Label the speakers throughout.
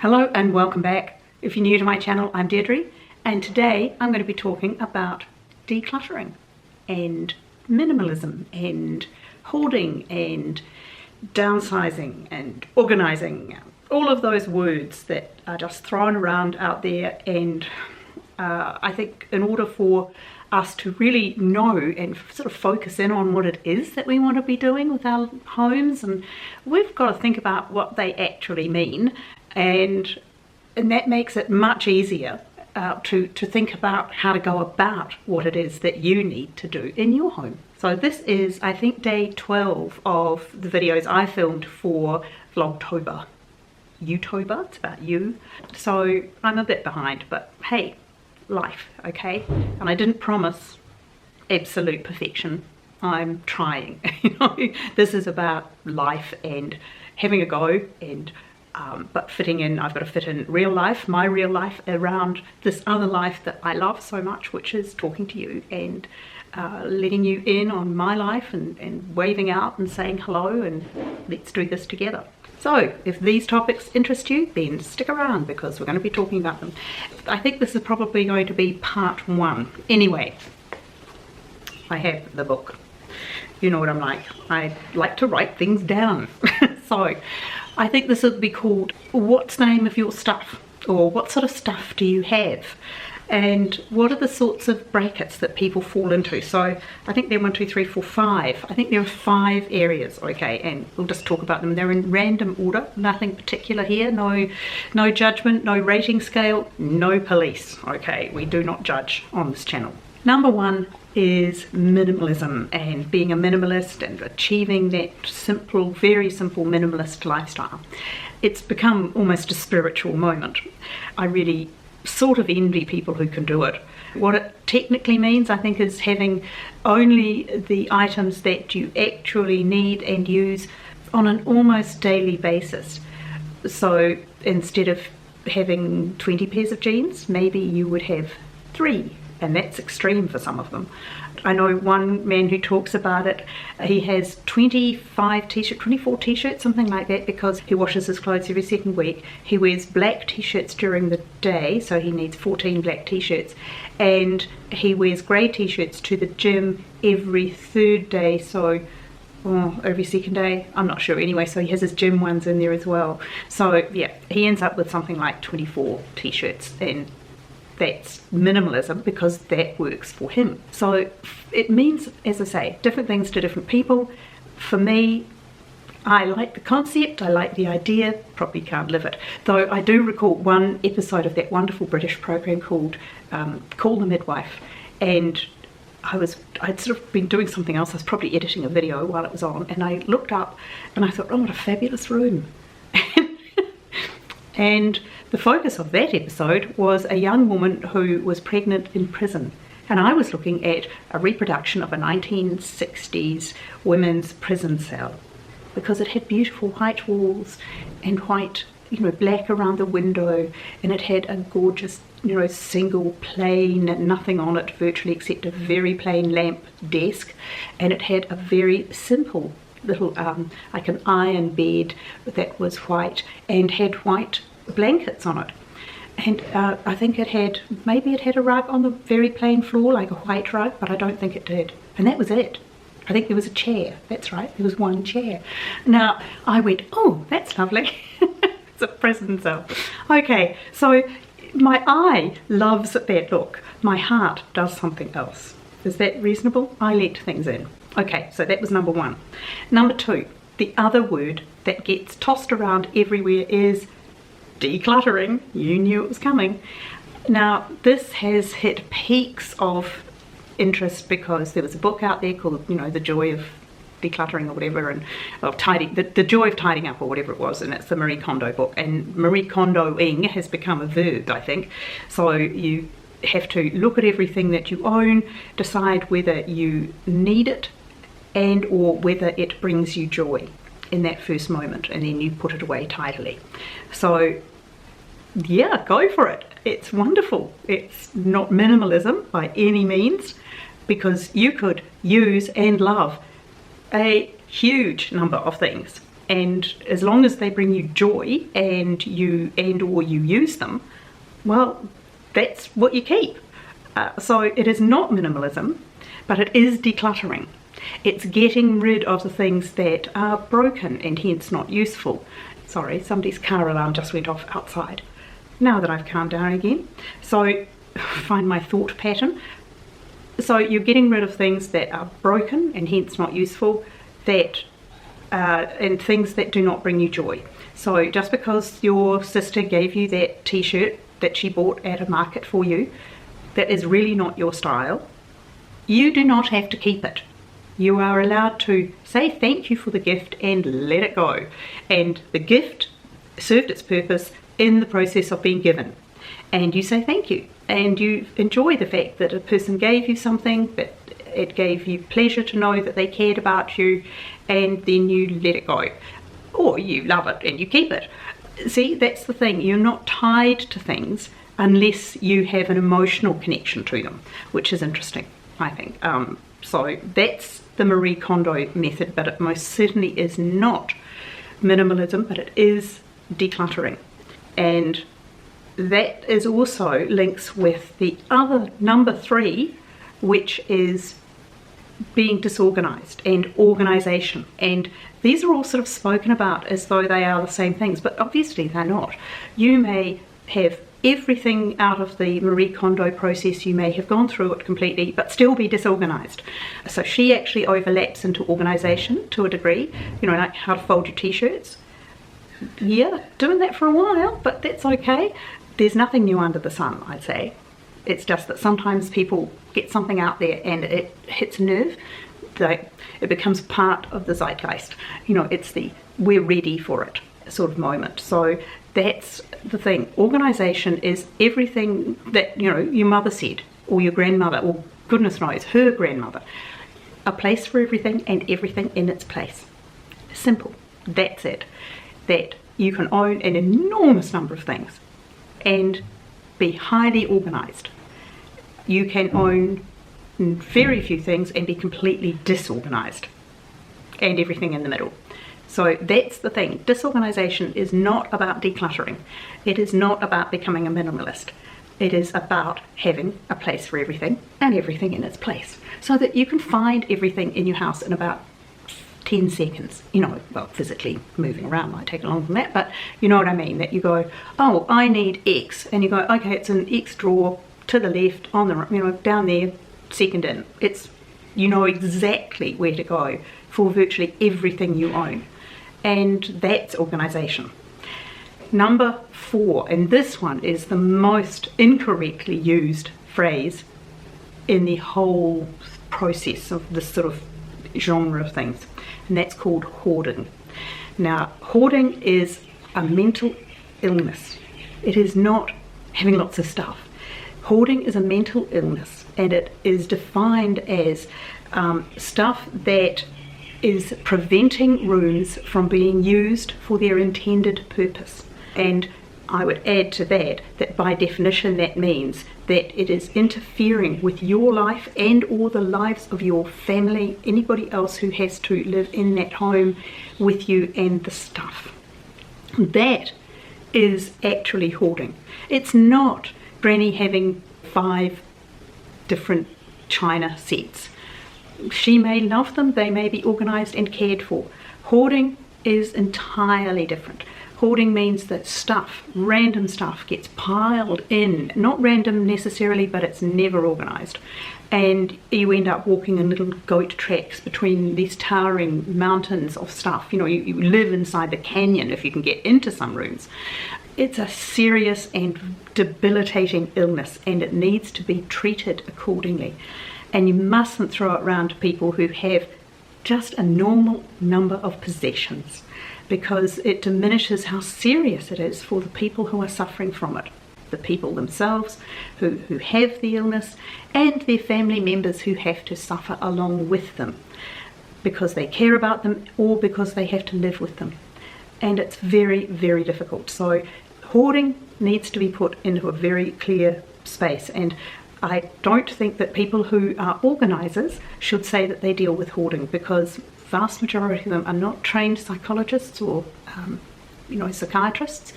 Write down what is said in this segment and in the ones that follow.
Speaker 1: Hello and welcome back. If you're new to my channel, I'm Deirdre, and today I'm going to be talking about decluttering and minimalism and hoarding and downsizing and organising. All of those words that are just thrown around out there, and I think in order for us to really know and sort of focus in on what it is that we want to be doing with our homes, and we've got to think about what they actually mean, and that makes it much easier to think about how to go about what it is that you need to do in your home. So this is, I think, day 12 of the videos I filmed for Vlogtober. Youtober, it's about you. So I'm a bit behind, but hey, life, okay? And I didn't promise absolute perfection. I'm trying. This is about life and having a go, and but fitting in. I've got to fit in real life, my real life, around this other life that I love so much, which is talking to you and letting you in on my life and waving out and saying hello and let's do this together. So if these topics interest you, then stick around because we're going to be talking about them. I think this is probably going to be part 1. Anyway, I have the book. You know what I'm like. I like to write things down. So I think this would be called What's the Name of Your Stuff? Or what sort of stuff do you have? And what are the sorts of brackets that people fall into? So I think they're 1, 2, 3, 4, 5. I think there are 5 areas, okay, and we'll just talk about them. They're in random order, nothing particular here, no judgment, no rating scale, no police, okay? We do not judge on this channel. Number 1 is minimalism, and being a minimalist and achieving that simple, very simple minimalist lifestyle. It's become almost a spiritual moment. I really sort of envy people who can do it. What it technically means, I think, is having only the items that you actually need and use on an almost daily basis. So instead of having 20 pairs of jeans, maybe you would have 3, and that's extreme for some of them. I know one man who talks about it. He has 24 t-shirts, something like that, because he washes his clothes every second week. He wears black t-shirts during the day, so he needs 14 black t-shirts, and he wears grey t-shirts to the gym every 3rd day, so every 2nd day, I'm not sure. Anyway, so he has his gym ones in there as well. So yeah, he ends up with something like 24 t-shirts, and that's minimalism because that works for him. So it means, as I say, different things to different people. For me, I like the concept, I like the idea, probably can't live it. Though I do recall one episode of that wonderful British program called Call the Midwife, and I'd sort of been doing something else. I was probably editing a video while it was on, and I looked up and I thought, oh, what a fabulous room. And the focus of that episode was a young woman who was pregnant in prison. And I was looking at a reproduction of a 1960s women's prison cell, because it had beautiful white walls and white, black around the window, and it had a gorgeous, single plain, nothing on it virtually except a very plain lamp desk, and it had a very simple little like an iron bed that was white and had white blankets on it, and I think maybe it had a rug on the very plain floor, like a white rug, but I don't think it did, and that was it. I think there was a chair. That's right, there was one chair. Now I went, oh, that's lovely. It's a prison cell. Okay, so my eye loves that look, my heart does something else. Is that reasonable? I let things in. Okay, so that was number 1. Number 2, the other word that gets tossed around everywhere is decluttering. You knew it was coming. Now, this has hit peaks of interest because there was a book out there called, The Joy of Decluttering or whatever, and the Joy of Tidying Up or whatever it was, and it's the Marie Kondo book. And Marie Kondoing has become a verb, I think. So you have to look at everything that you own, decide whether you need it and or whether it brings you joy in that first moment, and then you put it away tidily. So yeah, go for it. It's wonderful. It's not minimalism by any means, because you could use and love a huge number of things. And as long as they bring you joy and or you use them, well, that's what you keep. So it is not minimalism, but it is decluttering. It's getting rid of the things that are broken and hence not useful. Sorry, somebody's car alarm just went off outside. Now that I've calmed down again. So find my thought pattern. So you're getting rid of things that are broken and hence not useful, and things that do not bring you joy. So just because your sister gave you that t-shirt that she bought at a market for you, that is really not your style, you do not have to keep it. You are allowed to say thank you for the gift and let it go. And the gift served its purpose in the process of being given. And you say thank you. And you enjoy the fact that a person gave you something, that it gave you pleasure to know that they cared about you, and then you let it go. Or you love it and you keep it. See, that's the thing. You're not tied to things unless you have an emotional connection to them, which is interesting, I think. So that's the Marie Kondo method, but it most certainly is not minimalism, but it is decluttering. And that is also links with the other number 3, which is being disorganized and organization. And these are all sort of spoken about as though they are the same things, but obviously they're not. You may have everything out of the Marie Kondo process, you may have gone through it completely, but still be disorganized. So she actually overlaps into organization to a degree, like how to fold your t-shirts. Yeah, doing that for a while, but that's okay. There's nothing new under the sun, I'd say. It's just that sometimes people get something out there and it hits a nerve. It becomes part of the zeitgeist. It's the we're ready for it sort of moment. So that's the thing. Organization is everything that, your mother said, or your grandmother, or goodness knows, her grandmother. A place for everything and everything in its place. Simple. That's it. That you can own an enormous number of things and be highly organized. You can own very few things and be completely disorganized, and everything in the middle. So that's the thing. Disorganization is not about decluttering. It is not about becoming a minimalist. It is about having a place for everything and everything in its place, so that you can find everything in your house in about 10 seconds. Well, physically moving around might take longer than that, but you know what I mean, that you go, oh, I need X, and you go, okay, it's an X drawer to the left, on the down there, second in. It's, exactly where to go for virtually everything you own, and that's organization. Number 4, and this one is the most incorrectly used phrase in the whole process of this sort of genre of things, and that's called hoarding. Now, hoarding is a mental illness. It is not having lots of stuff. Hoarding is a mental illness, and it is defined as stuff that is preventing rooms from being used for their intended purpose. And I would add to that by definition that means that it is interfering with your life and or the lives of your family, anybody else who has to live in that home with you and the stuff. That is actually hoarding. It's not Granny having 5 different china sets. She may love them, they may be organized and cared for. Hoarding is entirely different. Hoarding means that stuff, random stuff, gets piled in. Not random necessarily, but it's never organized. And you end up walking in little goat tracks between these towering mountains of stuff. You live inside the canyon if you can get into some rooms. It's a serious and debilitating illness, and it needs to be treated accordingly. And you mustn't throw it around to people who have just a normal number of possessions, because it diminishes how serious it is for the people who are suffering from it. The people themselves who have the illness, and their family members who have to suffer along with them because they care about them or because they have to live with them. And it's very, very difficult. So hoarding needs to be put into a very clear space. And I don't think that people who are organisers should say that they deal with hoarding, because vast majority of them are not trained psychologists or psychiatrists,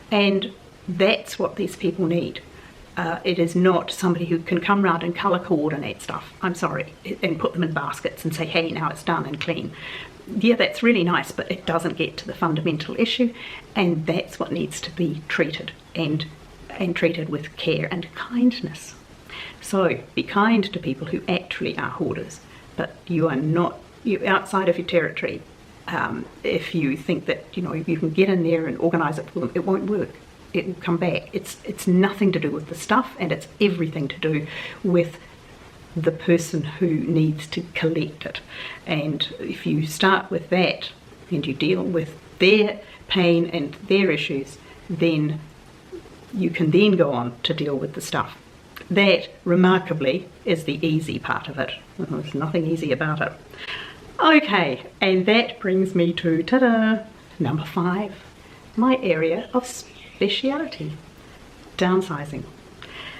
Speaker 1: and that's what these people need. It is not somebody who can come round and colour coordinate stuff, I'm sorry, and put them in baskets and say, hey, now it's done and clean. Yeah, that's really nice, but it doesn't get to the fundamental issue, and that's what needs to be treated, and treated with care and kindness. So be kind to people who actually are hoarders, but you're outside of your territory. If you think that you can get in there and organise it for them, it won't work. It will come back. It's nothing to do with the stuff, and it's everything to do with the person who needs to collect it. And if you start with that and you deal with their pain and their issues, then you can then go on to deal with the stuff. That, remarkably, is the easy part of it. There's nothing easy about it. Okay, and that brings me to, ta-da, number 5, my area of speciality, downsizing.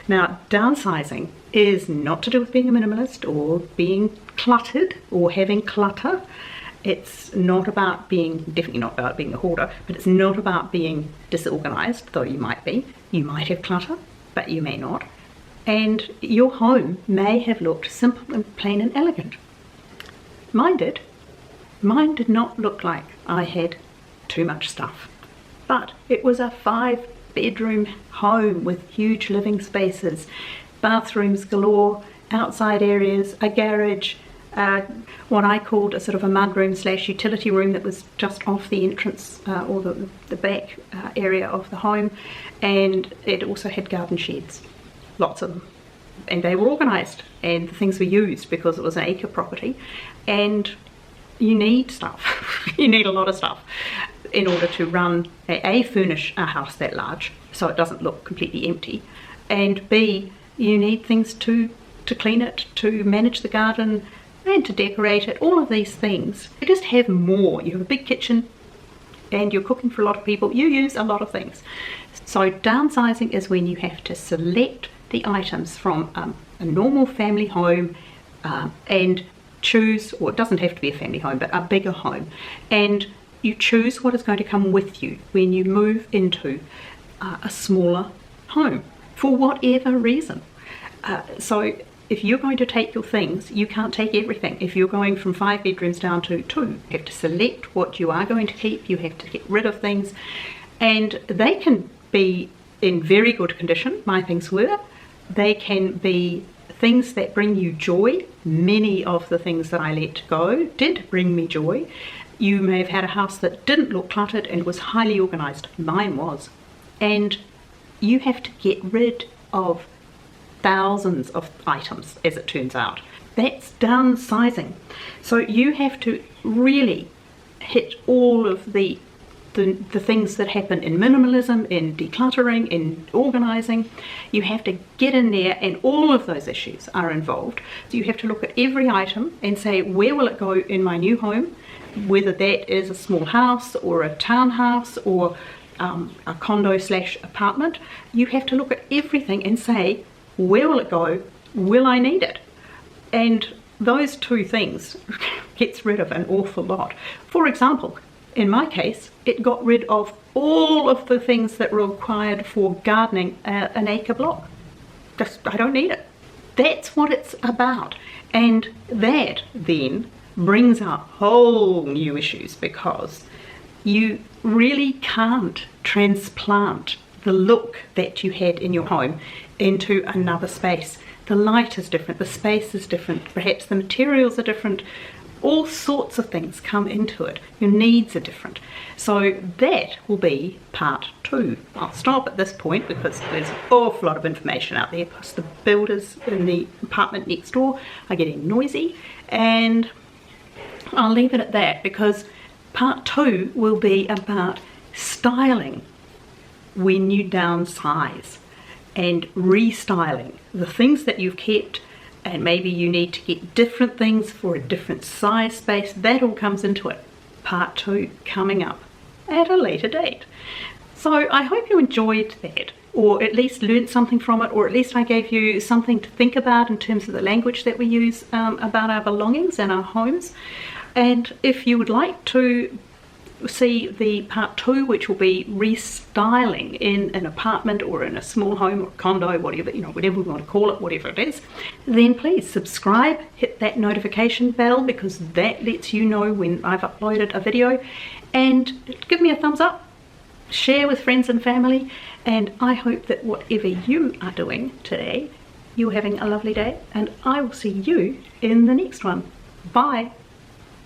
Speaker 1: Now, downsizing is not to do with being a minimalist or being cluttered or having clutter. It's not about definitely not about being a hoarder, but it's not about being disorganized, though you might be. You might have clutter, but you may not. And your home may have looked simple and plain and elegant. Mine did. Mine did not look like I had too much stuff. But it was a 5-bedroom home with huge living spaces, bathrooms galore, outside areas, a garage, what I called a sort of a mudroom / utility room that was just off the entrance or the back area of the home, and it also had garden sheds, lots of them, and they were organised, and the things were used because it was an acre property, and you need stuff. You need a lot of stuff in order to furnish a house that large so it doesn't look completely empty, and B, you need things to clean it, to manage the garden, and to decorate it, all of these things. You just have more. You have a big kitchen and you're cooking for a lot of people. You use a lot of things. So downsizing is when you have to select the items from a normal family home and choose, or it doesn't have to be a family home, but a bigger home, and you choose what is going to come with you when you move into a smaller home for whatever reason. So if you're going to take your things, you can't take everything. If you're going from 5 bedrooms down to 2, you have to select what you are going to keep. You have to get rid of things, and they can be in very good condition. My things were. They can be things that bring you joy. Many of the things that I let go did bring me joy. You may have had a house that didn't look cluttered and was highly organised. Mine was. And you have to get rid of thousands of items, as it turns out. That's downsizing. So you have to really hit all of the things that happen in minimalism, in decluttering, in organising. You have to get in there, and all of those issues are involved. So you have to look at every item and say, where will it go in my new home? Whether that is a small house or a townhouse or a condo / apartment, you have to look at everything and say, where will it go? Will I need it? And those two things gets rid of an awful lot. For example, in my case, it got rid of all of the things that were required for gardening an acre block. I don't need it. That's what it's about. And that then brings up whole new issues, because you really can't transplant the look that you had in your home into another space. The light is different, the space is different, perhaps the materials are different, all sorts of things come into it. Your needs are different. So that will be part 2. I'll stop at this point because there's an awful lot of information out there, plus the builders in the apartment next door are getting noisy, and I'll leave it at that, because part 2 will be about styling when you downsize and restyling the things that you've kept, and maybe you need to get different things for a different size space. That all comes into it. Part 2 coming up at a later date. So I hope you enjoyed that, or at least learned something from it, or at least I gave you something to think about in terms of the language that we use about our belongings and our homes. And if you would like to see the part 2, which will be restyling in an apartment or in a small home or a condo, whatever, you know, whatever we want to call it, whatever it is, then please subscribe, hit that notification bell, because that lets you know when I've uploaded a video, and give me a thumbs up, share with friends and family, and I hope that whatever you are doing today, you're having a lovely day, and I will see you in the next one. Bye.